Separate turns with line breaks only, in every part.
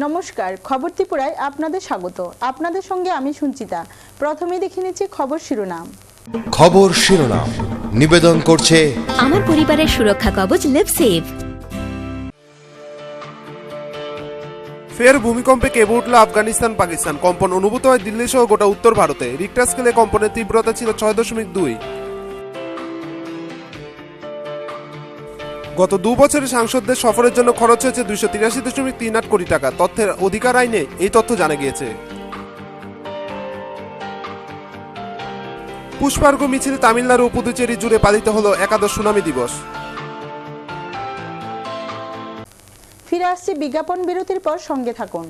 নমস্কার, খবর ত্রিপুরায় আপনাদের স্বাগত। আপনাদের সঙ্গে আমি সঞ্চিতা। প্রথমেই দেখে নিচ্ছি খবর শিরোনাম।
খবর শিরোনাম নিবেদন করছে
আমার পরিবারের সুরক্ষা কবচ লিভসেভ।
ফের ভূমিকম্পে কেঁপে উঠল আফগানিস্তান পাকিস্তান। কম্পন অনুভূত হয় দিল্লি সহ গোটা উত্তর ভারতে। রিক্টার স্কেলে কম্পনের তীব্রতা ছিল 6.2। গত 2 বছরে সাংসদদের সফরের জন্য খরচ হয়েছে 283.38 কোটি টাকা। তথ্যের অধিকার আইনে এই তথ্য জানা গিয়েছে। পুষ্পার্ঘ মিছিল তামিলনাড়ু ও পুদুচেরি জুড়ে পালিত হলো একাদশ সুনামি দিবস।
ফিরে আসছি বিজ্ঞাপন বিরতির পর, সঙ্গে থাকুন।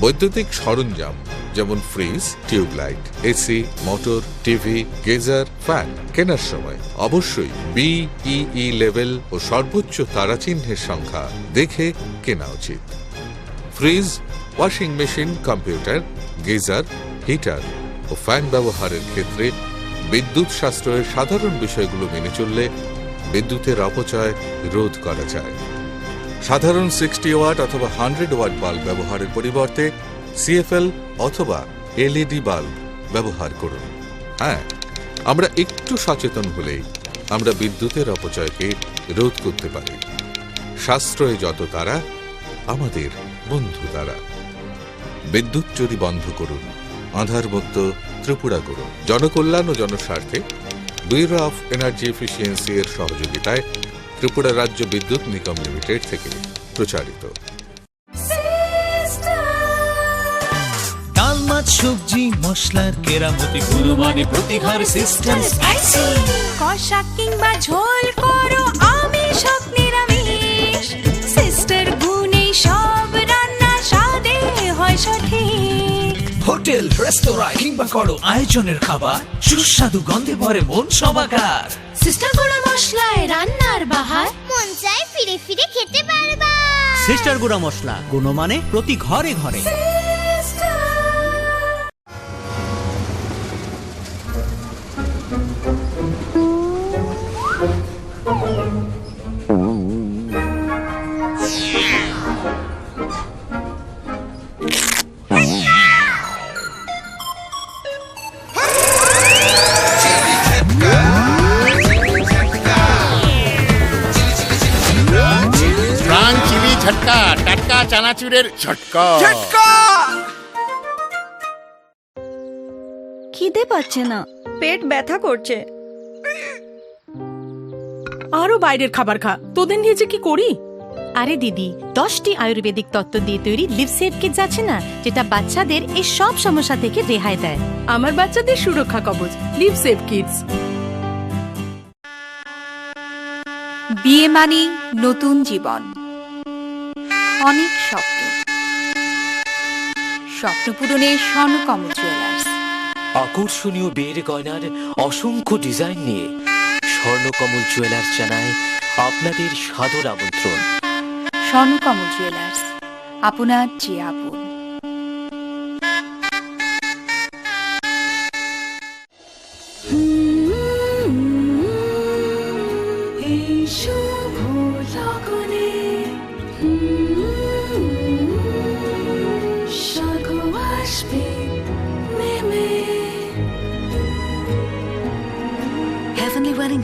বৈদ্যুতিক সরঞ্জাম যেমন fridge, tube light, AC, motor, TV, geyser, fan কেনার সময় অবশ্যই BEE লেভেল ও সর্বোচ্চ তারাচিহ্নের সংখ্যা দেখে কেনা উচিত। Fridge, washing machine, computer, geyser, heater ও ফ্যান ব্যবহারের ক্ষেত্রে বিদ্যুৎ সাশ্রয়ের সাধারণ বিষয়গুলো মেনে চললে বিদ্যুতের অপচয় রোধ করা যায়। সাধারণ 60 ওয়াট অথবা 100 ওয়াট বাল্ব ব্যবহারের পরিবর্তে CFL অথবা LED বাল্ব ব্যবহার করুন। হ্যাঁ, আমরা একটু সচেতন হলেই আমরা বিদ্যুতের অপচয়কে রোধ করতে পারি। সাশ্রয়ে যত তারা, আমাদের বন্ধু তারা। বিদ্যুৎ চুরি বন্ধ করুন, আধারমুক্ত ত্রিপুরা করুন। জনকল্যাণ ও জনস্বার্থে ব্যুরো অফ এনার্জি এফিসিয়েন্সি এর সহযোগিতায় ত্রিপুরা রাজ্য বিদ্যুৎ নিগম লিমিটেড থেকে প্রচারিত।
ডাল, মাছ, সবজি, মশলার কেরামতি গুণমানে প্রতিঘর সিস্টেম স্পাইসি।
কষা কিংবা ঝোল করো আমিষ হোক নিরামিষ, সিস্টার গুণে সব রান্না স্বাদে হয় সঠিক।
হোটেল, রেস্তোরাঁ কিংবা করো আয়োজনের খাবার, সুস্বাদু গন্ধে ভরে মন সবাকার।
সিস্টার গুঁড়া মশলায় রান্নার বাহার,
মন চাই ফিরে ফিরে খেতে পারবা।
সিস্টার গুঁড়া মশলা, গুণমানে প্রতি ঘরে ঘরে।
ঝটকা, টাটকা চানাচুরের ঝটকা।
খিদে পাচ্ছে না, পেট ব্যথা করছে।
আরো বাইরের খাবার খা, তোদের নিয়ে যে কি করি। আরে দিদি, 10টি আয়ুর্বেদিক তত্ত্ব দিয়ে তৈরি লিভসেভ কিটস আছে না, যেটা বাচ্চাদের এই সব সমস্যা থেকে রেহাই দেয়। আমার বাচ্চাদের সুরক্ষা কবচ লিভসেভ কিটস।
বিয়ে মানে নতুন জীবন, অনেক স্বপ্ন। স্বপ্ন পূরণে স্বর্ণকমল জুয়েলার্স।
আকর্ষণীয় বিয়ের গয়নার অসংখ্য ডিজাইন নিয়ে স্বর্ণকমল জুয়েলার্স জানায় আপনাদের সাদর আমন্ত্রণ।
স্বর্ণকমল জুয়েলার্স, আপনার যে আপন।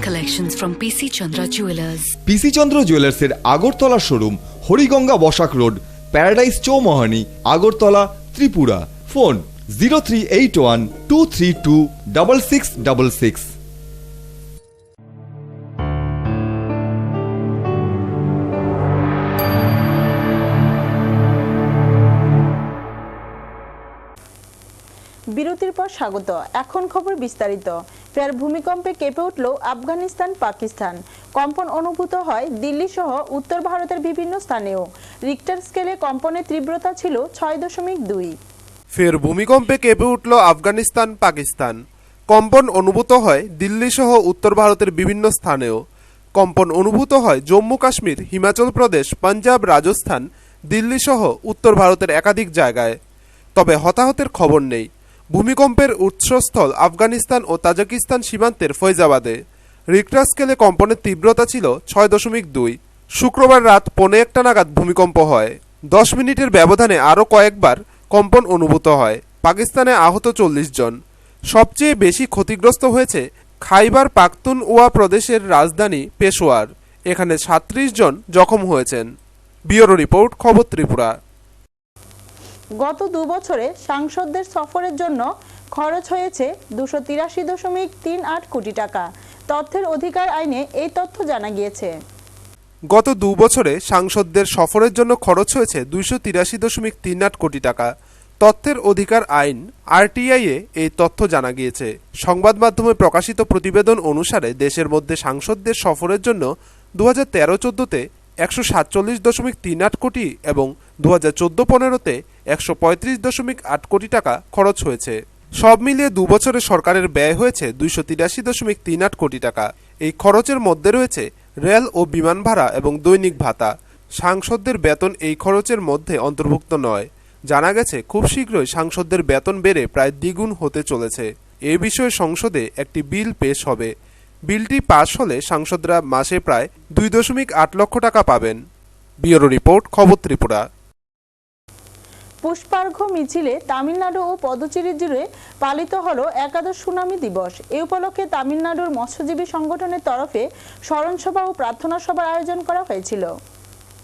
Collections from PC Chandra Jewelers.
PC Chandra Jewelers এর Agartala showroom, Hariganga Basak road, paradise Chowmuhani, Agartala, Tripura. Phone 0381-232-6666।
বিরতির পর স্বাগত। এখন খবর বিস্তারিত। ফের ভূমিকম্পে কেঁপে উঠল আফগানিস্তান পাকিস্তান। কম্পন অনুভূত হয় দিল্লি সহ উত্তর ভারতের বিভিন্ন স্থানেও। রিক্টার স্কেলে কম্পনের তীব্রতা ছিল 6.2।
ফের ভূমিকম্পে কেঁপে উঠল আফগানিস্তান পাকিস্তান। কম্পন অনুভূত হয় দিল্লি সহ উত্তর ভারতের বিভিন্ন স্থানেও। কম্পন অনুভূত হয় জম্মু কাশ্মীর, হিমাচল প্রদেশ, পাঞ্জাব, রাজস্থান, দিল্লি সহ উত্তর ভারতের একাধিক জায়গায়। তবে হতাহতের খবর নেই। ভূমিকম্পের উৎসস্থল আফগানিস্তান ও তাজিকিস্তান সীমান্তের ফৈজাবাদে। রিক্টার স্কেলে কম্পনের তীব্রতা ছিল 6.2। শুক্রবার রাত 1:15 নাগাদ ভূমিকম্প হয়। 10 মিনিটের ব্যবধানে আরও কয়েকবার কম্পন অনুভূত হয়। পাকিস্তানে আহত 40 জন। সবচেয়ে বেশি ক্ষতিগ্রস্ত হয়েছে খাইবার পাখতুনওয়া প্রদেশের রাজধানী পেশোয়ার। এখানে 37 জন জখম হয়েছেন। ব্যুরো রিপোর্ট, খবর ত্রিপুরা।
গত 2 বছরে সাংসদদের সফরের জন্য খরচ হয়েছে 283.38 কোটি টাকা। তথ্যের অধিকার আইনে এই তথ্য জানা গিয়েছে।
গত 2 বছরে সাংসদদের সফরের জন্য খরচ হয়েছে 283.38 কোটি টাকা। তথ্যের অধিকার আইন আরটিআই এ এই তথ্য জানা গিয়েছে। সংবাদ মাধ্যমে প্রকাশিত প্রতিবেদন অনুসারে দেশের মধ্যে সাংসদদের সফরের জন্য 2013-14-তে 147.38 কোটি এবং 2014-15-তে 135.8 কোটি টাকা খরচ হয়েছে। সব মিলিয়ে 2 বছরে সরকারের ব্যয় হয়েছে 283.38 কোটি টাকা। এই খরচের মধ্যে রয়েছে রেল ও বিমান ভাড়া এবং দৈনিক ভাতা। সাংসদদের বেতন এই খরচের মধ্যে অন্তর্ভুক্ত নয়। জানা গেছে খুব শীঘ্রই সাংসদদের বেতন বেড়ে প্রায় দ্বিগুণ হতে চলেছে। এ বিষয়ে সংসদে একটি বিল পেশ হবে। বিলটি পাশ হলে সাংসদরা মাসে প্রায় 2.8 লক্ষ টাকা পাবেন। ব্যুরো রিপোর্ট, খবর ত্রিপুরা।
পুষ্পার্ঘ মিছিলে তামিলনাড়ু ও পদুচেরি জুড়ে পালিত হলো একাদশ সুনামি দিবস। এ উপলক্ষে তামিলনাড়ুর মৎস্যজীবী সংগঠনের তরফে স্মরণসভা ও প্রার্থনা সভার আয়োজন করা হয়েছিল।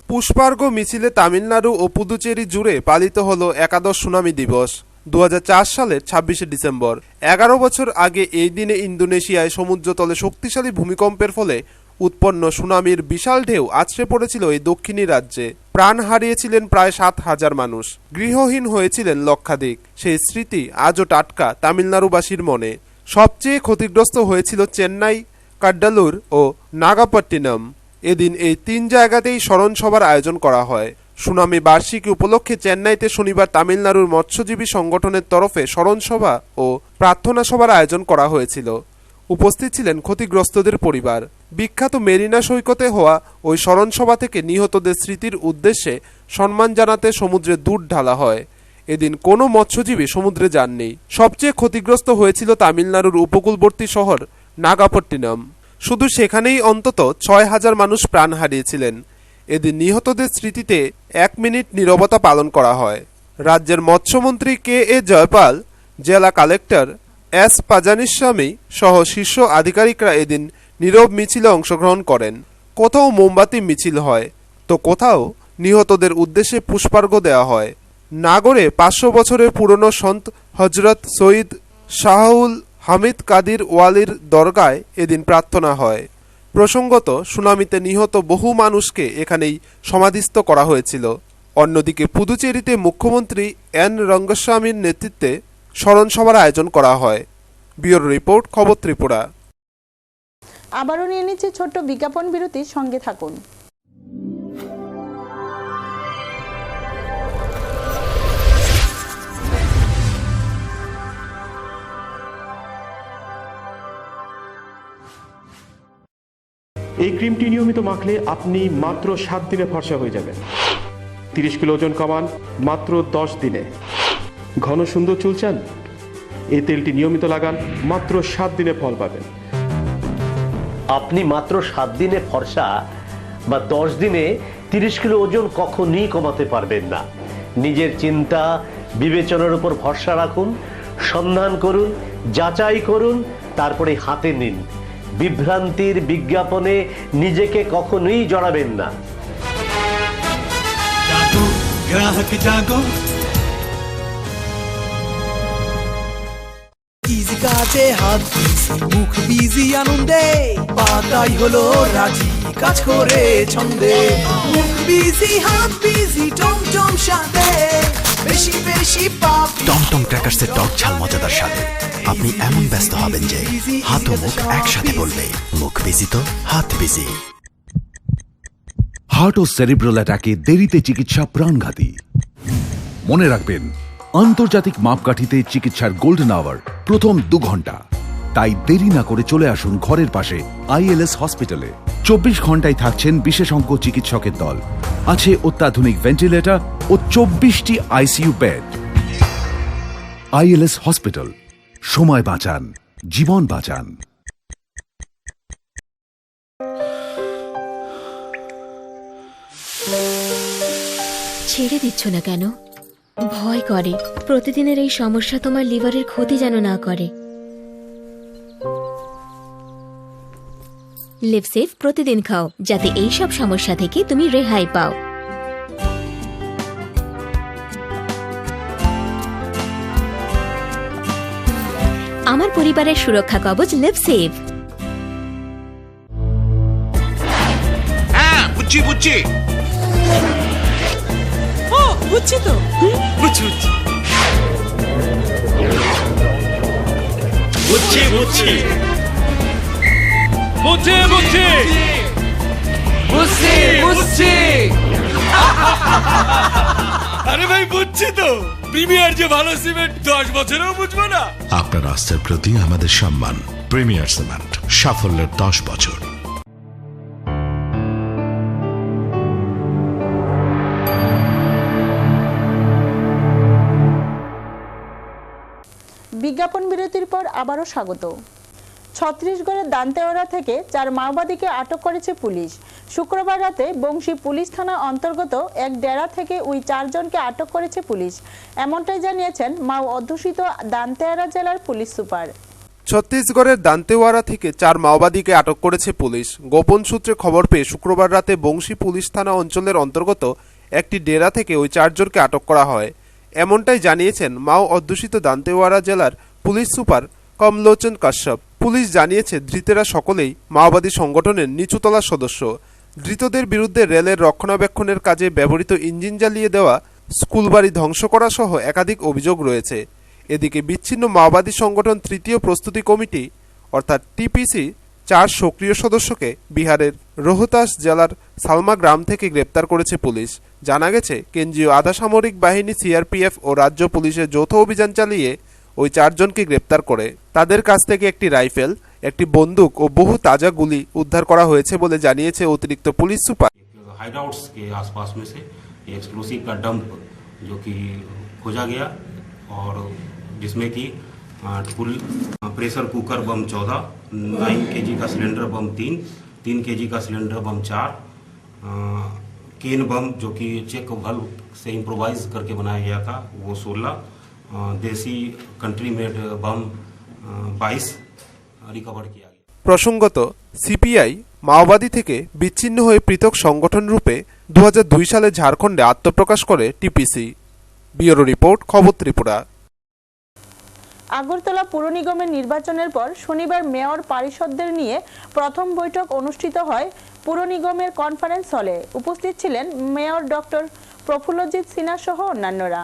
পুষ্পার্ঘ মিছিলে তামিলনাড়ু ও পুদুচেরি জুড়ে পালিত হলো একাদশ সুনামি দিবস। 2004 সালের 26শে ডিসেম্বর। 11 বছর আগে এই দিনে ইন্দোনেশিয়ায় সমুদ্রতলে শক্তিশালী ভূমিকম্পের ফলে উৎপন্ন সুনামির বিশাল ঢেউ আছড়ে পড়েছিল এই দক্ষিণী রাজ্যে। প্রাণ হারিয়েছিলেন প্রায় 7,000 মানুষ। গৃহহীন হয়েছিলেন লক্ষাধিক। সেই স্মৃতি আজও টাটকা তামিলনাড়ুবাসীর মনে। সবচেয়ে ক্ষতিগ্রস্ত হয়েছিল চেন্নাই, কাড্ডালুর ও নাগাপট্টিনম। এদিন এই 3 জায়গাতেই স্মরণসভার আয়োজন করা হয়। সুনামি বার্ষিকী উপলক্ষে চেন্নাইতে শনিবার তামিলনাড়ুর মৎস্যজীবী সংগঠনের তরফে স্মরণসভা ও প্রার্থনা সভার আয়োজন করা হয়েছিল। উপস্থিত ছিলেন ক্ষতিগ্রস্তদের পরিবার। বিখ্যাত মেরিনা সৈকতে হওয়া ওই স্মরণসভা থেকে নিহতদের স্মৃতির উদ্দেশ্যে সম্মান জানাতে সমুদ্রে দুধ ঢালা হয়। এদিন কোনো মৎস্যজীবী সমুদ্রে যাননি। সবচেয়ে ক্ষতিগ্রস্ত হয়েছিল তামিলনাড়ুর উপকূলবর্তী শহর নাগাপট্টিনম। শুধু সেখানেই অন্তত 6,000 মানুষ প্রাণ হারিয়েছিলেন। এদিন নিহতদের স্মৃতিতে 1 মিনিট নীরবতা পালন করা হয়। রাজ্যের মৎস্যমন্ত্রী কে.এ. জয়পাল, জেলা কালেক্টর এস. পাজানিস্বামী সহ শীর্ষ আধিকারিকরা এদিন নীরব মিছিলে অংশগ্রহণ করেন। কোথাও মোমবাতি মিছিল হয়, তো কোথাও নিহতদের উদ্দেশ্যে পুষ্পার্ঘ দেওয়া হয়। নাগরে 500 বছরের পুরনো সন্ত হজরত সৈয়দ শাহুল হামিদ কাদির ওয়ালির দরগায় এদিন প্রার্থনা হয়। প্রসঙ্গত, সুনামিতে নিহত বহু মানুষকে এখানেই সমাধিস্থ করা হয়েছিল। অন্যদিকে পুদুচেরিতে মুখ্যমন্ত্রী এন রঙ্গস্বামীর নেতৃত্বে স্মরণসভার আয়োজন করা হয়। ব্যুরো রিপোর্ট, খবর ত্রিপুরা।
আবারও নিয়ে নিচ্ছে ছোট্ট বিজ্ঞাপন বিরতির সঙ্গে থাকুন।
এই ক্রিমটি নিয়মিত মাখলে আপনি মাত্র 7 দিনে ফর্সা হয়ে যাবেন। 30 কিলো ওজন কমান মাত্র 10 দিনে। ঘন সুন্দর চুল চান? এই তেলটি নিয়মিত লাগান, মাত্র 7 দিনে ফল পাবেন।
আপনি মাত্র 7 দিনে ফর্সা বা 10 দিনে 30 কিলো ওজন কখনই কমাতে পারবেন না। নিজের চিন্তা বিবেচনার উপর ভরসা রাখুন, সন্ধান করুন, যাচাই করুন, তারপরে হাতে নিন। বিভ্রান্তির বিজ্ঞাপনে নিজেকে কখনোই জড়াবেন না।
জাগো গ্রাহক জাগো, ইজি কাজে হাত বিজি, মুখ বিজি আনন্দে, পাতাই হলো রাজি, কাজ করে ছন্দে। মুখ বিজি হাত বিজি, টমটম সাথে, বেশি বেশি পাবি।
টমটম ক্র্যাকার্সের টক ঝাল মজাদার স্বাদে আপনি এমন ব্যস্ত হবেন যে হাত ও মুখ একসাথে বলবে, মুখ বিজি তো হাত বিজি।
হার্ট ও সেরিব্রাল অ্যাটাকে দেরিতে চিকিৎসা প্রাণঘাতী। মনে রাখবেন, আন্তর্জাতিক মাপকাঠিতে চিকিৎসার গোল্ডেন আওয়ার প্রথম 2 ঘন্টা। তাই দেরি না করে চলে আসুন ঘরের পাশে ILS হসপিটালে। 24 ঘন্টায় থাকছেন বিশেষজ্ঞ চিকিৎসকের দল, আছে অত্যাধুনিক ভেন্টিলেটর ও 24টি ICU বেড। ILS হসপিটাল, সময় বাঁচান, জীবন বাঁচান।
ছেড়ে দিচ্ছ না কেন? ভয় করে প্রতিদিনের এই সমস্যা তোমার লিভারের ক্ষতি যেন না করে। লিভসেভ প্রতিদিন খাও, যাতে এই সব সমস্যা থেকে তুমি রেহাই পাও। আমার পরিবারের সুরক্ষা কবচ লিভসেভ।
হ্যাঁ, বুঝছি বুঝছি
ও বুঝছি তো,
বুঝছি বুঝছি বুঝছি বুঝছি
বুঝছি বুঝছি বুঝছি বুঝছি।
আরে ভাই বুঝছি তো, প্রিমিয়ার যে ভালো সিমেন্ট 10 বছরেও বুঝবো না।
আপনার আস্থার প্রতি আমাদের সম্মান। প্রিমিয়ার সিমেন্ট, সাফল্যের 10 বছর।
বিজ্ঞাপন বিরতির পর আবারও স্বাগত। ছত্তিশগড়ের দান্তেওয়াড়া থেকে 4 মাওবাদীকে আটক করেছে পুলিশ। শুক্রবার রাতে বংশী পুলিশ থানা অন্তর্গত এক ডেরা থেকে ওই 4 জনকে আটক করেছে পুলিশ। এমনটাই জানিয়েছেন মাও অধ্যুষিত দান্তেওয়াড়া জেলার পুলিশ সুপার।
ছত্তিশগড়ের দান্তেওয়াড়া থেকে 4 মাওবাদীকে আটক করেছে পুলিশ। গোপন সূত্রে খবর পেয়ে শুক্রবার রাতে বংশী পুলিশ থানা অঞ্চলের অন্তর্গত একটি ডেরা থেকে ওই 4 জনকে আটক করা হয়। এমনটাই জানিয়েছেন মাও অধ্যুষিত দান্তেওয়াড়া জেলার পুলিশ সুপার কমলোচন কাশ্যপ। পুলিশ জানিয়েছে ধৃতেরা সকলেই মাওবাদী সংগঠনের নিচুতলার সদস্য। ধৃতদের বিরুদ্ধে রেলের রক্ষণাবেক্ষণের কাজে ব্যবহৃত ইঞ্জিন জ্বালিয়ে দেওয়া, স্কুলবাড়ি ধ্বংস করা সহ একাধিক অভিযোগ রয়েছে। এদিকে বিচ্ছিন্ন মাওবাদী সংগঠন তৃতীয় প্রস্তুতি কমিটি অর্থাৎ TPC 4 সক্রিয় সদস্যকে বিহারের রোহতাস জেলার সালমা গ্রাম থেকে গ্রেপ্তার করেছে পুলিশ। জানা গেছে কেন্দ্রীয় আধা সামরিক বাহিনী CRPF ও রাজ্য পুলিশের যৌথ অভিযান চালিয়ে ওই 4 জনকে গ্রেপ্তার করে তাদের কাছ থেকে একটি রাইফেল, একটি বন্দুক ও বহু তাজা গুলি উদ্ধার করা হয়েছে বলে জানিয়েছে অতিরিক্ত পুলিশ সুপার।
हाइडआउट्स के आसपास में से एक्सप्लोसिव का डंप जो कि खोजा गया और जिसमें कि full pressure cooker bomb 14, 9 kg का सिलेंडर बम 3 kg का सिलेंडर बम 4, केन बम जो कि चेक वल्व से इम्प्रोवाइज करके बनाया गया था वो 16, देसी कंट्री मेड बम 22 रिकवर किया गया।
প্রসঙ্গত CPI মাওবাদী থেকে বিচ্ছিন্ন হয়ে পৃথক সংগঠন রূপে 2002 সালে ঝাড়খণ্ডে আত্মপ্রকাশ করে TPC। ব্যুরো রিপোর্ট, খবর ত্রিপুরা।
আগরতলা পুর নিগমের নির্বাচনের পর শনিবার মেয়র পরিষদদের নিয়ে প্রথম বৈঠক অনুষ্ঠিত হয় পুর নিগমের কনফারেন্স হলে। উপস্থিত ছিলেন মেয়র ডক্টর প্রফুল্লজিৎ সিনহা সহ অন্যান্যরা।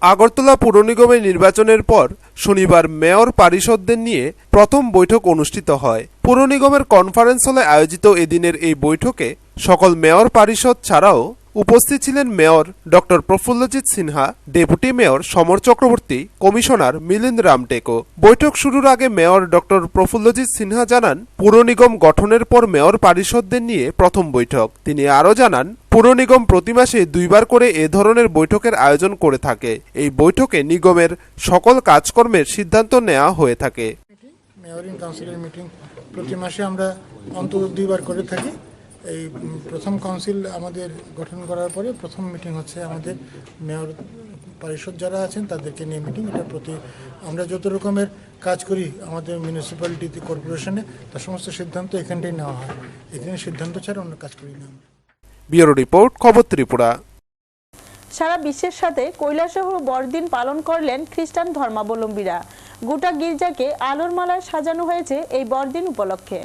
আগরতলা পুর নিগমের নির্বাচনের পর শনিবার মেয়র পরিষদদের নিয়ে প্রথম বৈঠক অনুষ্ঠিত হয়। পুর নিগমের কনফারেন্স হলে আয়োজিত এদিনের এই বৈঠকে সকল মেয়র পরিষদ ছাড়াও উপস্থিত ছিলেন mayor doctor Prafullajit Sinha, deputy mayor Samar Chakraborty, commissioner Milind Ramteke. বৈঠক শুরুর আগে মেয়র ডক্টর প্রফুল্লজিৎ সিনহা জানান পুর নিগম গঠনের পর মেয়র পরিষদদের নিয়ে প্রথম বৈঠক। তিনি আরও জানান পুর নিগম প্রতি মাসে 2 বার করে এ ধরনের বৈঠকের আয়োজন করে থাকে। এই বৈঠকে নিগমের সকল কাজকর্মের সিদ্ধান্ত নেওয়া হয়ে থাকে।
মেয়রিং কাউন্সিলের মিটিং প্রতি মাসে আমরা অন্তত 2 বার করে থাকি। এই প্রথম কাউন্সিল আমাদের গঠন করার পরে প্রথম মিটিং হচ্ছে আমাদের মেয়র পরিষদ যারা আছেন তাদেরকে নিয়ে মিটিং। এটা প্রতি আমরা যত রকমের কাজ করি আমাদের মিউনিসিপ্যালিটিতে, কর্পোরেশনে, তার সমস্ত সিদ্ধান্ত এখানটাই নেওয়া হয়। এখানে সিদ্ধান্ত ছাড়া অন্য কাজ করি না।
ব্যুরো রিপোর্ট, খবর ত্রিপুরা।
সারা বিশ্বের সাথে কৈলাসহ বড়দিন পালন করলেন খ্রিস্টান ধর্মাবলম্বীরা। গোটা গির্জাকে আলোর মালায় সাজানো হয়েছে এই বড়দিন উপলক্ষে।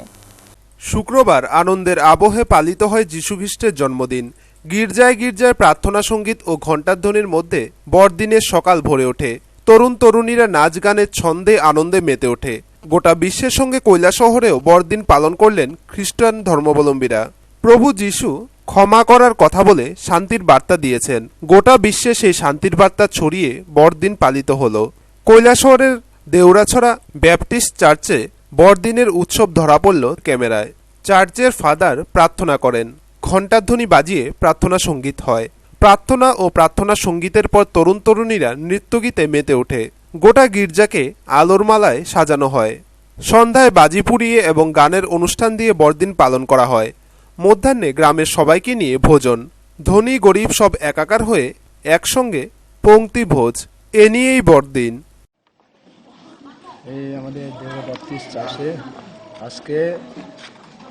শুক্রবার আনন্দের আবহে পালিত হয় যীশু খ্রিস্টের জন্মদিন। গির্জায় গির্জায় প্রার্থনা সঙ্গীত ও ঘণ্টাধ্বনির মধ্যে বড়দিনের সকাল ভরে ওঠে। তরুণ তরুণীরা নাচ গানের ছন্দে আনন্দে মেতে ওঠে। গোটা বিশ্বের সঙ্গে কৈলাসহরেও বড়দিন পালন করলেন খ্রিস্টান ধর্মাবলম্বীরা। প্রভু যিশু ক্ষমা করার কথা বলে শান্তির বার্তা দিয়েছেন। গোটা বিশ্বে সেই শান্তির বার্তা ছড়িয়ে বড়দিন পালিত হলো। কৈলাসহরের দেউরাছড়া ব্যাপটিস্ট চার্চে বড়দিনের উৎসব ধরা পড়ল ক্যামেরায়। চার্চের ফাদার প্রার্থনা করেন, ঘণ্টাধ্বনি বাজিয়ে প্রার্থনা সঙ্গীত হয়। প্রার্থনা ও প্রার্থনা সঙ্গীতের পর তরুণ তরুণীরা নৃত্যগীতে মেতে ওঠে। গোটা গির্জাকে আলোর মালায় সাজানো হয়। সন্ধ্যায় বাজি পুড়িয়ে এবং গানের অনুষ্ঠান দিয়ে বড়দিন পালন করা হয়। মধ্যাহ্নে গ্রামের সবাইকে নিয়ে ভোজন, ধনী গরিব সব একাকার হয়ে একসঙ্গে পংক্তি ভোজ, এ নিয়েই বড়দিন।
এই আমাদের দেউরা ব্যাপটিস্ট চার্চে আজকে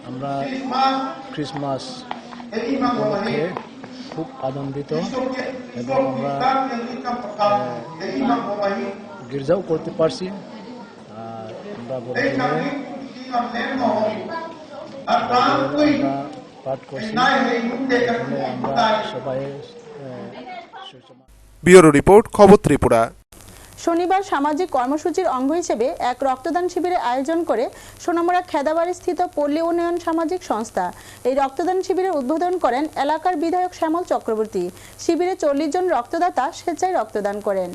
আমরা ক্রিসমাস উপলক্ষে খুব আনন্দিত এবং আমরা গির্জাও করতে পারছি। আর আমরা বড়দিনে আমরা পাঠ করছি। আমরা সবাই
ব্যুরো রিপোর্ট, খবর ত্রিপুরা।
শনিবার সামাজিক কর্মসূচির অঙ্গ হিসেবে এক রক্তদান শিবিরের আয়োজন করে সোনামুড়া খেদাবাড়ি স্থিত পল্লী উন্নয়ন সামাজিক সংস্থা। এই রক্তদান শিবিরের উদ্বোধন করেন এলাকার বিধায়ক শ্যামল চক্রবর্তী। শিবিরে 40 জন রক্তদাতা স্বেচ্ছায় রক্তদান করেন।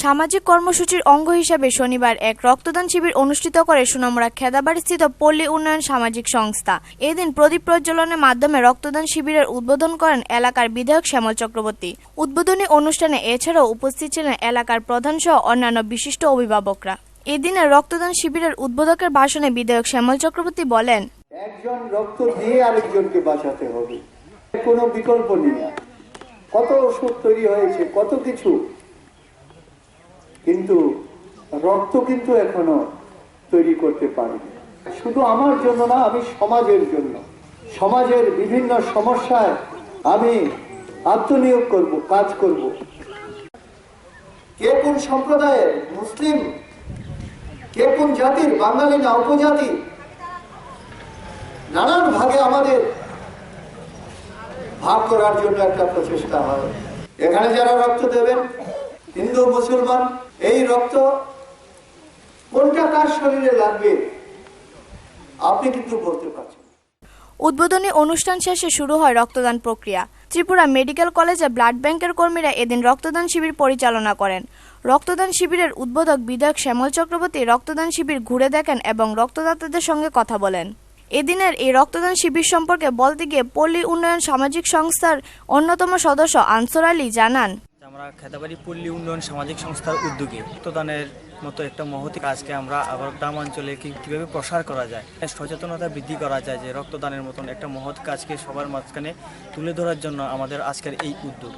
সামাজিক কর্মসূচির অঙ্গ হিসেবে শনিবার এক রক্তদান শিবির অনুষ্ঠিত করে সোনামুড়া খেদাবাড়িস্থিত পল্লী উন্নয়ন সামাজিক সংস্থা। এদিন প্রদীপ প্রজ্বলনের মাধ্যমে রক্তদান শিবিরের উদ্বোধন করেন এলাকার বিধায়ক শ্যামল চক্রবর্তী। উদ্বোধনী অনুষ্ঠানে এছাড়াও উপস্থিত ছিলেন এলাকার প্রধান সহ অন্যান্য বিশিষ্ট অভিভাবকরা। এদিনের রক্তদান শিবিরের উদ্বোধকের ভাষণে বিধায়ক শ্যামল চক্রবর্তী বলেন,
একজন রক্ত দিয়ে আরেকজনকে বাঁচাতে হবে, কোনো বিকল্প নেই। কত ওষুধ তৈরি হয়েছে, কত কিছু, কিন্তু রক্ত কিন্তু এখনো তৈরি করতে পারিনি। শুধু আমার জন্য না, আমি সমাজের জন্য, সমাজের বিভিন্ন সমস্যায় আমি আত্মনিয়োগ করব, কাজ করব। কে কোন সম্প্রদায়ের, মুসলিম, কে কোন জাতির, বাঙালি না উপজাতি, নানান ভাগে আমাদের ভাগ করার জন্য একটা প্রচেষ্টা হয়। এখানে যারা রক্ত দেবেন, হিন্দু মুসলমান, এই রক্ত কোনটা কার শরীরে লাগবে আপনি কিন্তু বলতে পারছেন।
উদ্বোধনী অনুষ্ঠান শেষে শুরু হয় রক্তদান প্রক্রিয়া। ত্রিপুরা মেডিকেল কলেজে ব্লাড ব্যাংকের কর্মীরা এদিন রক্তদান শিবির পরিচালনা করেন। রক্তদান শিবিরের উদ্বোধক বিধায়ক শ্যামল চক্রবর্তী রক্তদান শিবির ঘুরে দেখেন এবং রক্তদাতাদের সঙ্গে কথা বলেন। এদিনের এই রক্তদান শিবির সম্পর্কে বলতে গিয়ে পল্লী উন্নয়ন সামাজিক সংস্থার অন্যতম সদস্য আনসার আলী জানান,
আমরা খেদাবাড়ি পল্লী উন্নয়ন সামাজিক সংস্থার উদ্যোগে রক্তদানের মতো একটা মহতি কাজকে আমরা আবার গ্রামাঞ্চলে কীভাবে প্রসার করা যায়, সচেতনতা বৃদ্ধি করা যায়, যে রক্তদানের মতন একটা মহৎ কাজকে সবার মাঝখানে তুলে ধরার জন্য আমাদের আজকের এই উদ্যোগ।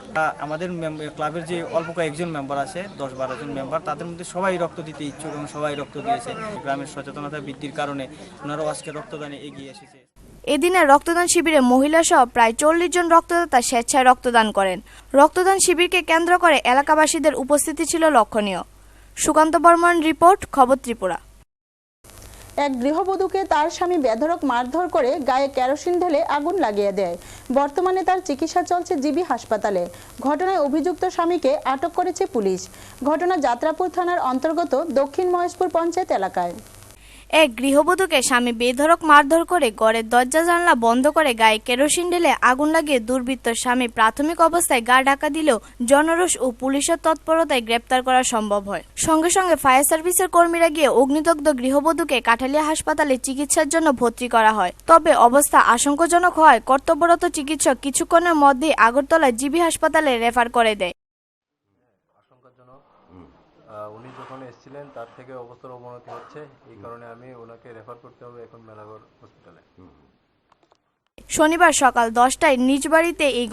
আমাদের ক্লাবের যে অল্প কয়েকজন মেম্বার আছে, 10-12 জন মেম্বার, তাদের মধ্যে সবাই রক্ত দিতে ইচ্ছুক এবং সবাই রক্ত দিয়েছে। গ্রামের সচেতনতা বৃদ্ধির কারণে ওনারাও আজকে রক্তদানে এগিয়ে এসেছে।
এদিনের রক্তদান শিবিরে মহিলা সহ প্রায় 40 জন রক্তদাতা স্বেচ্ছায় রক্তদান করেন। রক্তদান শিবিরকে কেন্দ্র করে এলাকাবাসীদের উপস্থিতি ছিল লক্ষণীয়। সুকান্ত বর্মন রিপোর্ট, খবর ত্রিপুরা।
এক গৃহবধূকে তার স্বামী বেধড়ক মারধর করে গায়ে কেরোসিন ঢেলে আগুন লাগিয়ে দেয়। বর্তমানে তার চিকিৎসা চলছে জিবি হাসপাতালে। ঘটনায় অভিযুক্ত স্বামীকে আটক করেছে পুলিশ। ঘটনা যাত্রাপুর থানার অন্তর্গত দক্ষিণ মহেশপুর পঞ্চায়েত এলাকায়।
এক গৃহবধূকে স্বামী বেধড়ক মারধর করে ঘরের দরজা জানলা বন্ধ করে গায়ে কেরোসিন ঢেলে আগুন লাগিয়ে দুর্বৃত্ত স্বামী প্রাথমিক অবস্থায় গা ঢাকা দিলেও জনরোষ ও পুলিশের তৎপরতায় গ্রেপ্তার করা সম্ভব হয়। সঙ্গে সঙ্গে ফায়ার সার্ভিসের কর্মীরা গিয়ে অগ্নিদগ্ধ গৃহবধূকে কাঠালিয়া হাসপাতালে চিকিৎসার জন্য ভর্তি করা হয়। তবে অবস্থা আশঙ্কাজনক হওয়ায় কর্তব্যরত চিকিৎসক কিছুক্ষণের মধ্যেই আগরতলা জিবি হাসপাতালে রেফার করে দেয়।
উনি যখন এসেছিলেন তার থেকে অবস্থার অবনতি হচ্ছে, এই কারণে আমি ওনাকে রেফার করতে হবে এখন মেলাঘর হসপিটালে।
শনিবার সকাল 10টায় নিজ বাড়িতে এই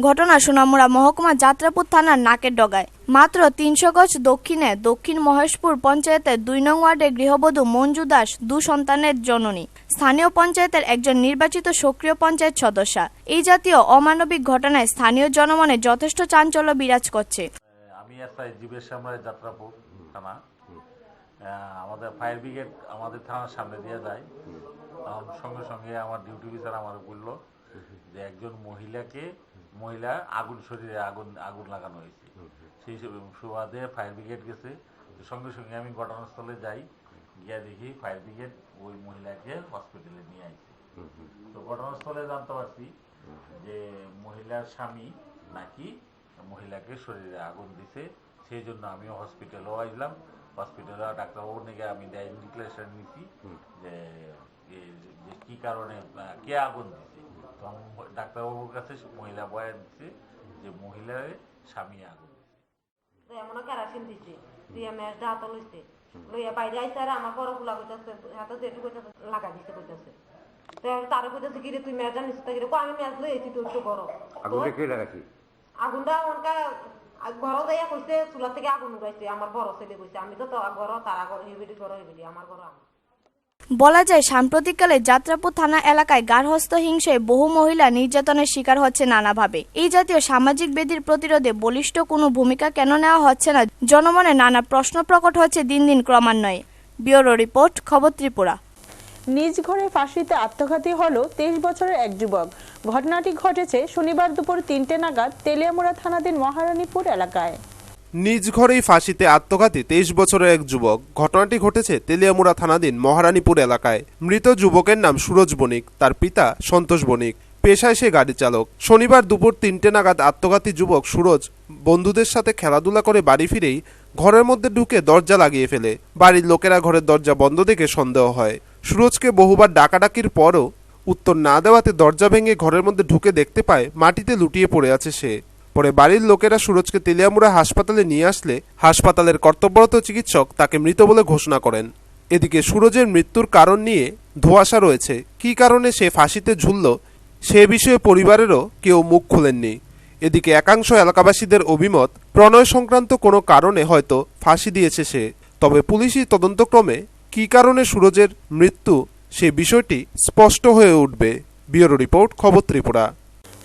ঘটনা সোনামুড়া মহকুমা যাত্রাপুর থানার নাকের ডগায়। মাত্র 300 গজ দক্ষিণে দক্ষিণ মহেশপুর পঞ্চায়েতের 2 নং ওয়ার্ডের গৃহবধূ মঞ্জু দাস 2 সন্তানের জননী, স্থানীয় পঞ্চায়েতের একজন নির্বাচিত সক্রিয় পঞ্চায়েত সদস্য। এই জাতীয় অমানবিক ঘটনায় স্থানীয় জনমনে যথেষ্ট চাঞ্চল্য বিরাজ করছে।
আমি এসআই জীবেশ সামরায় যাত্রাপুর থানা, আমাদের ফায়ার ব্রিগেড আমাদের থানার সামনে দিয়ে যায়। সঙ্গে সঙ্গে আমার ডিউটি অফিসার আমার বললো যে একজন মহিলাকে মহিলা শরীরে আগুন লাগানো হয়েছে। সেই সুবাদে ফায়ার ব্রিগেড গেছে, সঙ্গে সঙ্গে আমি ঘটনাস্থলে যাই, গিয়া দেখি ফায়ার ব্রিগেড ওই মহিলাকে হসপিটালে নিয়ে আসছে। তো ঘটনাস্থলে জানতে পারছি যে মহিলার স্বামী নাকি মহিলাকে শরীরে আগুন দিছে। সেই জন্য আমিও হসপিটালেও আসলাম। হসপিটালে ডাক্তারবাবুর নাকি আমি ডিক্লারেশন নিছি যে কি কারণে কে আগুন দিছে। তো ডাক্তারবাবুর কাছে মহিলা বয়ান দিচ্ছে যে মহিলার স্বামী আগুন
এমন কেরাসিন দিছে দিয়ে ম্যাচটা হাতে লইছে, লইয়া বাইরে আইসে আর আমার বড় গুলা কইতাছে হাতে যেটু কইতাছে লাগা দিছে কইতাছে। তো তারে কইতাছে কি রে তুই ম্যাচ জানিস তা কি রে, আমি ম্যাচ লইছি তো একটু বড়
আগুনটা কে লাগাইছে?
আগুনটা অনকা ঘর যাইয়া কইছে চুলা থেকে আগুন উড়াইছে, আমার বড় ছেলে কইছে। আমি তো ঘর তারা ঘর হেবিডি ঘর হেবিডি আমার ঘর।
বলা যায় সাম্প্রতিককালে যাত্রাপুর থানা এলাকায় গার্হস্থ্য হিংসায় বহু মহিলা নির্যাতনের শিকার হচ্ছে নানাভাবে। এই জাতীয় সামাজিক ব্যাধির প্রতিরোধে বলিষ্ঠ কোনো ভূমিকা কেন নেওয়া হচ্ছে না, জনমনে নানা প্রশ্ন প্রকট হচ্ছে দিন দিন ক্রমান্বয়ে। ব্যুরো রিপোর্ট, খবর ত্রিপুরা।
নিজ ঘরে ফাঁসিতে আত্মঘাতী হলো 23 বছরের এক যুবক। ঘটনাটি ঘটেছে শনিবার দুপুর 3টে নাগাদ তেলিয়ামুড়া থানাধীন মহারানীপুর এলাকায়।
নিজ ঘরেই ফাঁসিতে আত্মঘাতী 23 বছরের এক যুবক। ঘটনাটি ঘটেছে তেলিয়ামুড়া থানাধীন মহারানীপুর এলাকায়। মৃত যুবকের নাম সুরজ বণিক, তার পিতা সন্তোষ বণিক, পেশায় সে গাড়ি চালক। শনিবার দুপুর 3টে নাগাদ আত্মঘাতী যুবক সুরজ বন্ধুদের সাথে খেলাধুলা করে বাড়ি ফিরেই ঘরের মধ্যে ঢুকে দরজা লাগিয়ে ফেলে। বাড়ির লোকেরা ঘরের দরজা বন্ধ দেখে সন্দেহ হয়। সুরজকে বহুবার ডাকাডাকির পরও উত্তর না দেওয়াতে দরজা ভেঙে ঘরের মধ্যে ঢুকে দেখতে পায় মাটিতে লুটিয়ে পড়ে আছে সে। পরে বাড়ির লোকেরা সুরজকে তেলিয়ামুড়া হাসপাতালে নিয়ে আসলে হাসপাতালের কর্তব্যরত চিকিৎসক তাকে মৃত বলে ঘোষণা করেন। এদিকে সুরজের মৃত্যুর কারণ নিয়ে ধোঁয়াশা রয়েছে। কী কারণে সে ফাঁসিতে ঝুলল সে বিষয়ে পরিবারেরও কেউ মুখ খুলেননি। এদিকে একাংশ এলাকাবাসীদের অভিমত, প্রণয় সংক্রান্ত কোনো কারণে হয়তো ফাঁসি দিয়েছে সে। তবে পুলিশি তদন্তক্রমে কী কারণে সুরজের মৃত্যু সে বিষয়টি স্পষ্ট হয়ে উঠবে। ব্যুরো রিপোর্ট, খবর ত্রিপুরা।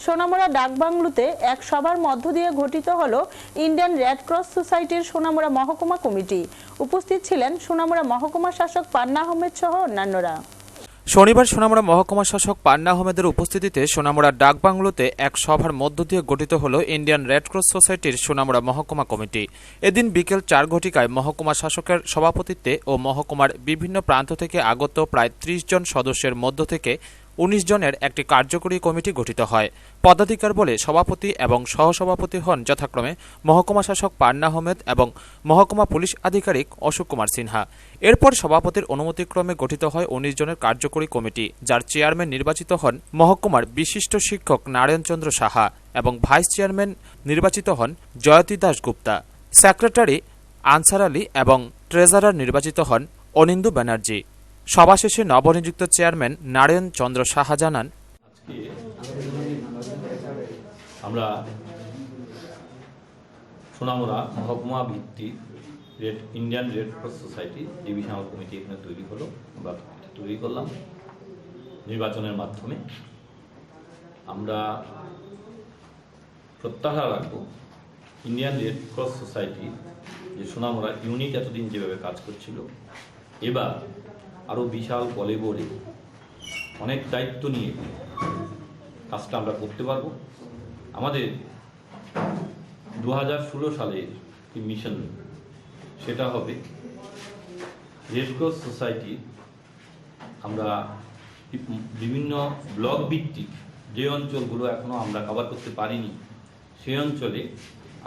সোনামুড়া ডাকবাংলোতে এক সভার মধ্য দিয়ে গঠিত হল ইন্ডিয়ান রেড ক্রস সোসাইটির সোনামুড়া মহকুমা কমিটি। উপস্থিত ছিলেন সোনামুড়া মহকুমা শাসক পান্না আহমেদ সহ অন্যান্যরা।
শনিবার সোনামুড়া মহকুমা শাসক পান্না আহমেদের উপস্থিতিতে সোনামুড়া ডাকবাংলোতে এক সভার মধ্য দিয়ে গঠিত হল ইন্ডিয়ান রেড ক্রস সোসাইটির সোনামুড়া মহকুমা কমিটি। এদিন বিকেল 4 ঘটিকায় মহকুমা শাসকের সভাপতিত্বে ও মহকুমার বিভিন্ন প্রান্ত থেকে আগত প্রায় 30 জন সদস্যের মধ্য থেকে 19 জনের একটি কার্যকরী কমিটি গঠিত হয়। পদাধিকার বলে সভাপতি এবং সহসভাপতি হন যথাক্রমে মহকুমা শাসক পান্না আহমেদ এবং মহকুমা পুলিশ আধিকারিক অশোক কুমার সিনহা। এরপর সভাপতির অনুমতিক্রমে গঠিত হয় 19 জনের কার্যকরী কমিটি, যার চেয়ারম্যান নির্বাচিত হন মহকুমার বিশিষ্ট শিক্ষক নারায়ণ চন্দ্র সাহা এবং ভাইস চেয়ারম্যান নির্বাচিত হন জয়তী দাশগুপ্তা। সেক্রেটারি আনসার আলী এবং ট্রেজারার নির্বাচিত হন অনিন্দু ব্যানার্জি। সভা শেষে নবনিযুক্ত চেয়ারম্যান নারায়ণ চন্দ্র সাহা জানান,
আমরা সোনামুড়া মহকুমা ভিত্তিক Indian red cross society divisional committee এখানে তৈরি হলো। আমরা তৈরি করলাম নির্বাচনের মাধ্যমে। আমরা প্রত্যাহার রাখবো ইন্ডিয়ান রেড ক্রস সোসাইটি যে সোনামুড়া ইউনিট এতদিন যেভাবে কাজ করছিল, এবার আরও বিশাল কলেবরে অনেক দায়িত্ব নিয়ে কাজটা আমরা করতে পারব। আমাদের 2016 সালের যে মিশন, সেটা হবে রেড ক্রস সোসাইটি আমরা বিভিন্ন ব্লক ভিত্তিক যে অঞ্চলগুলো এখনও আমরা কভার করতে পারিনি, সেই অঞ্চলে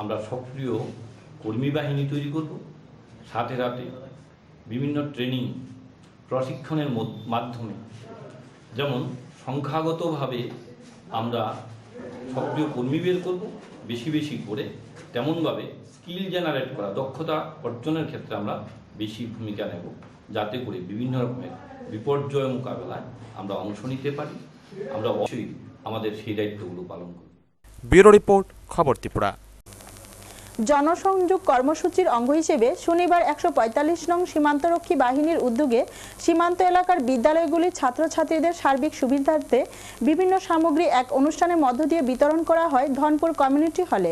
আমরা সক্রিয় কর্মী বাহিনী তৈরি করব। সাথে সাথে বিভিন্ন ট্রেনিং প্রশিক্ষণের মাধ্যমে, যেমন সংখ্যাগতভাবে আমরা সক্রিয় কর্মী বের করব বেশি বেশি করে, তেমনভাবে স্কিল জেনারেট করা, দক্ষতা অর্জনের ক্ষেত্রে আমরা বেশি ভূমিকা নেব, যাতে করে বিভিন্ন রকমের বিপর্যয় মোকাবেলায় আমরা অংশ নিতে পারি। আমরা অবশ্যই আমাদের সেই দায়িত্বগুলো পালন করব।
ব্যুরো রিপোর্ট, খবর ত্রিপুরা।
জনসংযোগ কর্মসূচির অঙ্গ হিসেবে শনিবার 145 নং সীমান্তরক্ষী বাহিনীর উদ্যোগে সীমান্ত এলাকার বিদ্যালয়গুলির ছাত্রছাত্রীদের সার্বিক সুবিধার্থে বিভিন্ন সামগ্রী এক অনুষ্ঠানের মধ্য দিয়ে বিতরণ করা হয় ধনপুর কমিউনিটি হলে।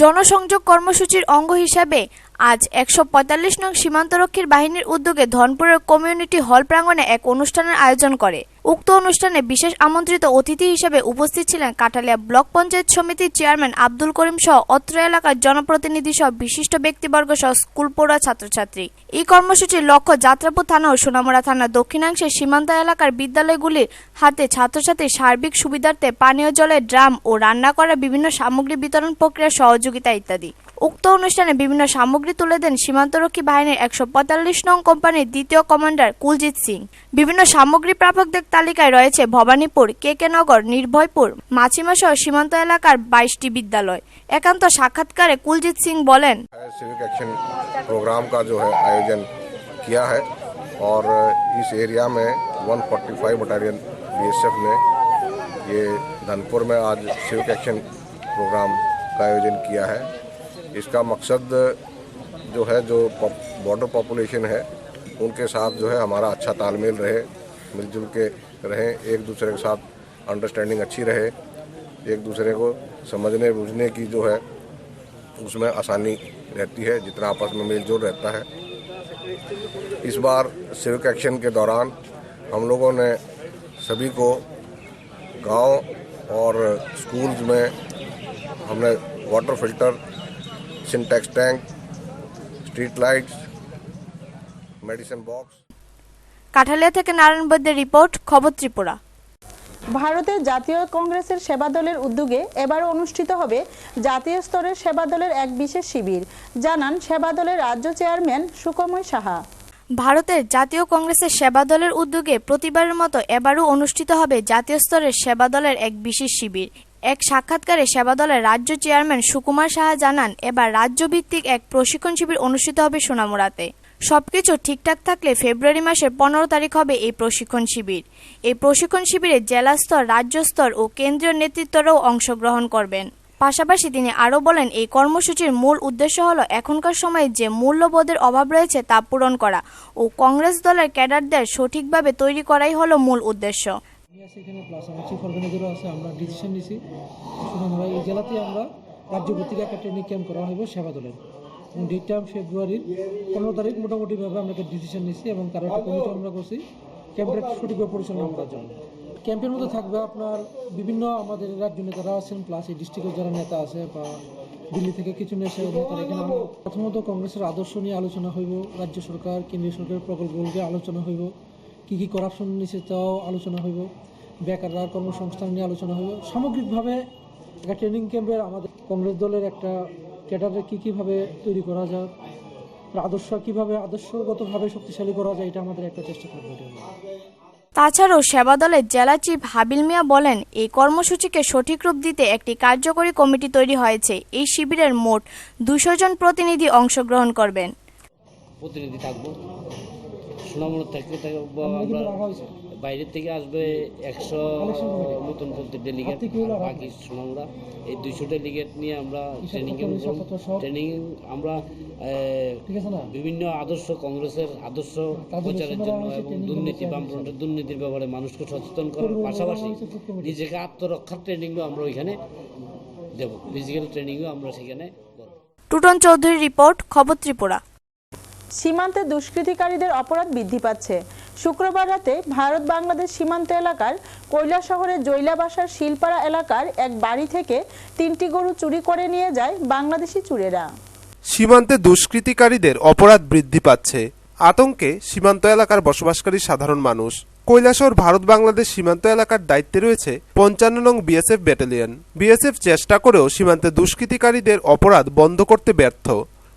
জনসংযোগ কর্মসূচির অঙ্গ হিসাবে আজ 145 নং সীমান্তরক্ষীর বাহিনীর উদ্যোগে ধনপুরের কমিউনিটি হল প্রাঙ্গণে এক অনুষ্ঠানের আয়োজন করে। উক্ত অনুষ্ঠানে বিশেষ আমন্ত্রিত অতিথি হিসেবে উপস্থিত ছিলেন কাঠালিয়া ব্লক পঞ্চায়েত সমিতির চেয়ারম্যান আব্দুল করিম সহ অত্র এলাকার জনপ্রতিনিধি সহ বিশিষ্ট ব্যক্তিবর্গ সহ স্কুল পড়ুয়া ছাত্রছাত্রী। এই কর্মসূচির লক্ষ্য যাত্রাপুর থানা ও সোনামুড়া থানার দক্ষিণাংশের সীমান্ত এলাকার বিদ্যালয়গুলির হাতে ছাত্রছাত্রীর সার্বিক সুবিধার্থে পানীয় জলের ড্রাম ও রান্না করা বিভিন্ন সামগ্রী বিতরণ প্রক্রিয়ার সহযোগিতা ইত্যাদি। উক্ত অনুষ্ঠানে বিভিন্ন সামগ্রী তুলে দেন সীমান্তরক্ষী বাহিনীর 145 নং কোম্পানির দ্বিতীয় কমান্ডার কুলজিৎ সিং। বিভিন্ন সামগ্রী প্রাপকদের তালিকায় রয়েছে ভবানীপুর, কেকে নগর, নির্ভয়পুর, মাছিমা সহ সীমান্ত এলাকার 22টি বিদ্যালয়। एकांत साक्षात्कारे कुलजीत सिंह बोलें,
सिविक एक्शन प्रोग्राम का जो है आयोजन किया है और इस एरिया में 145 बटालियन बीएसएफ ने ये धनपुर में आज सिविक एक्शन प्रोग्राम का आयोजन किया है। इसका मकसद जो है जो बॉर्डर पॉपुलेशन है उनके साथ जो है हमारा अच्छा तालमेल रहे, मिलजुल के रहें, एक दूसरे के साथ अंडरस्टैंडिंग अच्छी रहे, एक दूसरे को समझने बूझने की जो है उसमें आसानी रहती है जितना आपस में मेलजोल रहता है। इस बार सिविक एक्शन के दौरान हम लोगों ने सभी को गांव और स्कूल्स में हमने water filter, Sintex tank, street lights, medicine box.
Kathalia থেকে নারায়ণ বৈদ্যের রিপোর্ট, খবর ত্রিপুরা।
ভারতের জাতীয় কংগ্রেসের সেবা দলের উদ্যোগে এবার অনুষ্ঠিত হবে জাতীয় স্তরের সেবা দলের এক বিশেষ শিবির, জানান সেবা দলের রাজ্য চেয়ারম্যান সুকময় সাহা।
ভারতের জাতীয় কংগ্রেসের সেবা দলের উদ্যোগে প্রতিবারের মতো এবারও অনুষ্ঠিত হবে জাতীয় স্তরের সেবা দলের এক বিশেষ শিবির। এক সাক্ষাৎকারে সেবা দলের রাজ্য চেয়ারম্যান সুকুমার সাহা জানান, এবার রাজ্যভিত্তিক এক প্রশিক্ষণ শিবির অনুষ্ঠিত হবে সোনামুড়াতে। সবকিছু ঠিকঠাক থাকলে ফেব্রুয়ারি মাসের 15 তারিখ হবে এই প্রশিক্ষণ শিবির। এই প্রশিক্ষণ শিবিরে জেলা স্তর, রাজ্য স্তর ও কেন্দ্রীয় নেতৃত্বরাও অংশগ্রহণ করবেন। পাশাপাশি তিনি আরও বলেন, এই কর্মসূচির মূল উদ্দেশ্য হল এখনকার সময়ে যে মূল্যবোধের অভাব রয়েছে তা পূরণ করা ও কংগ্রেস দলের ক্যাডারদের সঠিকভাবে তৈরি করাই হলো মূল উদ্দেশ্য।
এখানে প্লাস আমার চিফ অর্গানাইজারও আছে, আমরা ডিসিশন নিছি সোনামুড়া এই জেলাতে আমরা রাজ্যভিত্তিক একটা ট্রেনিং ক্যাম্প করা হবে সেবা দলের। ডেটটা ফেব্রুয়ারির 15 তারিখ মোটামুটিভাবে আমরা একটা ডিসিশন নিচ্ছি এবং তার একটা কমিটি আমরা করছি ক্যাম্পের সঠিকভাবে পরিচালনা করার জন্য। ক্যাম্পের মধ্যে থাকবে আপনার বিভিন্ন আমাদের রাজ্য নেতারা আছেন, প্লাস এই ডিস্ট্রিক্টের যারা নেতা আছে বা দিল্লি থেকে কিছু নেতারা এখানে। প্রথমত কংগ্রেসের আদর্শ নিয়ে আলোচনা হইব, রাজ্য সরকার কেন্দ্রীয় সরকারের প্রকল্পগুলোকে আলোচনা হইব, কী কী করাপশন নিচ্ছে তাও আলোচনা হইব, বেকাররা কর্মসংস্থান নিয়ে আলোচনা হইব। সামগ্রিকভাবে একটা ট্রেনিং ক্যাম্পের আমাদের কংগ্রেস দলের একটা ক্যাডারে কীভাবে তৈরি করা যায়, আদর্শগতভাবে শক্তিশালী করা যায়, এটা আমাদের একটা চেষ্টা থাকবে।
তাছাড়াও সেবা দলের জেলা চিফ হাবিল মিয়া বলেন, এই কর্মসূচিকে সঠিক রূপ দিতে একটি কার্যকরী কমিটি তৈরি হয়েছে। এই শিবিরের মোট 200 জন প্রতিনিধি অংশগ্রহণ করবেন।
প্রতিনিধি থাকবো সোনামুড়া থেকে, বাইরের থেকে আসবে 100 মতন ডেলিগেট, বাকি সোনামুড়া এই 200 ডেলিগেট নিয়ে আমরা ট্রেনিং আমরা বিভিন্ন আদর্শ কংগ্রেসের আদর্শ প্রচারের জন্য এবং দুর্নীতি, বামফ্রন্টের দুর্নীতির ব্যাপারে মানুষকে সচেতন করার পাশাপাশি নিজেকে আত্মরক্ষার ট্রেনিংও আমরা ওইখানে দেব, ফিজিক্যাল ট্রেনিংও আমরা সেখানে করব।
টুটন চৌধুরী রিপোর্ট, খবর ত্রিপুরা।
সীমান্তে দুষ্কৃতিকারীদের অপরাধ বৃদ্ধি পাচ্ছে। শুক্রবার রাতে ভারত বাংলাদেশ সীমান্ত এলাকার কৈলাসহরের জৈলাবাসার শিলপাড়া এলাকার এক বাড়ি থেকে 3টি গরু চুরি করে নিয়ে যায় বাংলাদেশি চোরেরা।
সীমান্তে দুষ্কৃতিকারীদের অপরাধ বৃদ্ধি পাচ্ছে, আতঙ্কে সীমান্ত এলাকার বসবাসকারী সাধারণ মানুষ। কৈলাসহর ভারত বাংলাদেশ সীমান্ত এলাকার দায়িত্বে রয়েছে 55 নং বিএসএফ ব্যাটালিয়ন। বিএসএফ চেষ্টা করেও সীমান্তে দুষ্কৃতিকারীদের অপরাধ বন্ধ করতে ব্যর্থ।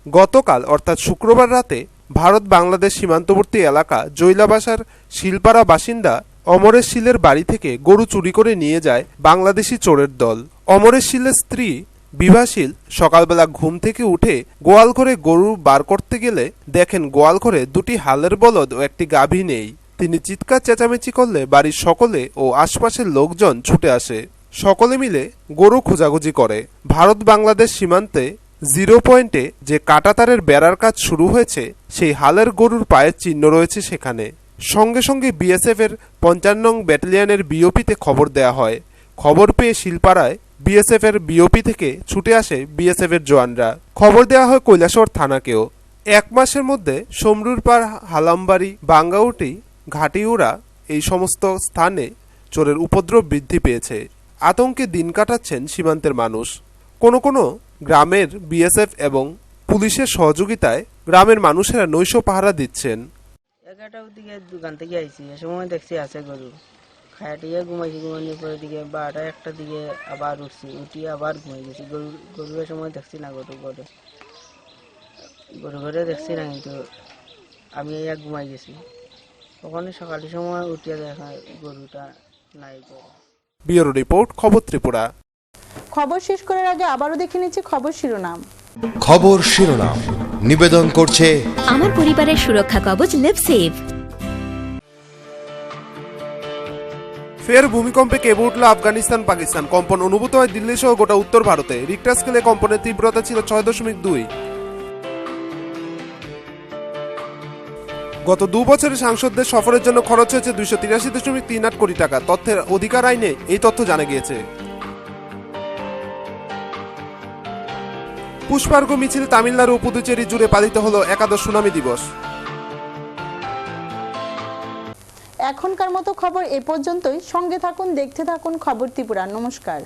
গতকাল অর্থাৎ শুক্রবার রাতে ভারত বাংলাদেশ সীমান্তবর্তী এলাকা জৈলাবাসার শিলপাড়া বাসিন্দা অমরেশ শীলের বাড়ি থেকে গরু চুরি করে নিয়ে যায় বাংলাদেশি চোরের দল। অমরেশ শীলের স্ত্রী বিভাশীল সকালবেলা ঘুম থেকে উঠে গোয়াল ঘরে গরু বার করতে গেলে দেখেন গোয়াল ঘরে 2টি হালের বলদ ও একটি গাভী নেই। তিনি চিৎকার চেঁচামেচি করলে বাড়ির সকলে ও আশপাশের লোকজন ছুটে আসে। সকলে মিলে গরু খোঁজাখুঁজি করে। ভারত বাংলাদেশ সীমান্তে 0 পয়েন্টে যে কাঁটাতারের বেড়ার কাজ শুরু হয়েছে সেই হালের গরুর পায়ের চিহ্ন রয়েছে সেখানে। সঙ্গে সঙ্গে বিএসএফ এর 55 নং ব্যাটালিয়নের বিওপিতে খবর দেয়া হয়। খবর পেয়ে শিলপাড়ায় বিএসএফ এর বিওপি থেকে ছুটে আসে বিএসএফ এর জওয়ানরা। খবর দেওয়া হয় কৈলাসহর থানাকেও। 1 মাসের মধ্যে সমরুরপাড়, হালামবাড়ি, বাঙ্গাউটি, ঘাটিউড়া এই সমস্ত স্থানে চোরের উপদ্রব বৃদ্ধি পেয়েছে। আতঙ্কে দিন কাটাচ্ছেন সীমান্তের মানুষ। কোনো কোনো গ্রামের বিএসএফ এবং পুলিশের সহযোগিতায় গ্রামের মানুষেরা নৈশ পাহারা দিচ্ছেন।
11টার দিকে দোকান থেকে আইছি, এ সময় দেখছি আছে গরু খায়াটিয়ে ঘুমাইছি। ঘুমানোর পরে দিকে 12টা 1টার দিকে আবার উঠছি, উঠিয়ে আবার ঘুমাই গেছি। গরুর সময় দেখছি না, গরু ঘরে দেখছি না, কিন্তু আমি ঘুমাই গেছি। ওখানে সকালের সময় উঠিয়ে দেখা গরুটা নাই।
ব্যুরো রিপোর্ট, খবর ত্রিপুরা।
খবর শেষ করার আগে আবারও দেখে নিচ্ছি খবর শিরোনাম।
খবর শিরোনাম নিবেদন করছে
আমার পরিবারের সুরক্ষা কবচ লিভসেভ।
ফের ভূমিকম্পে কেঁপে উঠল আফগানিস্তান পাকিস্তান। কম্পন অনুভূত হয় দিল্লি সহ গোটা উত্তর ভারতে। রিক্টার স্কেলে কম্পনের তীব্রতা ছিল 6.2। গত 2 বছরে সাংসদদের সফরের জন্য খরচ হয়েছে 283.38 কোটি টাকা। তথ্যের অধিকার আইনে এই তথ্য জানা গিয়েছে। পুষ্পার্ঘ মিছিল তামিলনাড়ু ও পুদুচেরি জুড়ে পালিত হলো একাদশ সুনামি দিবস।
এখনকার মতো খবর এ পর্যন্তই। সঙ্গে থাকুন, দেখতে থাকুন খবর ত্রিপুরা। নমস্কার।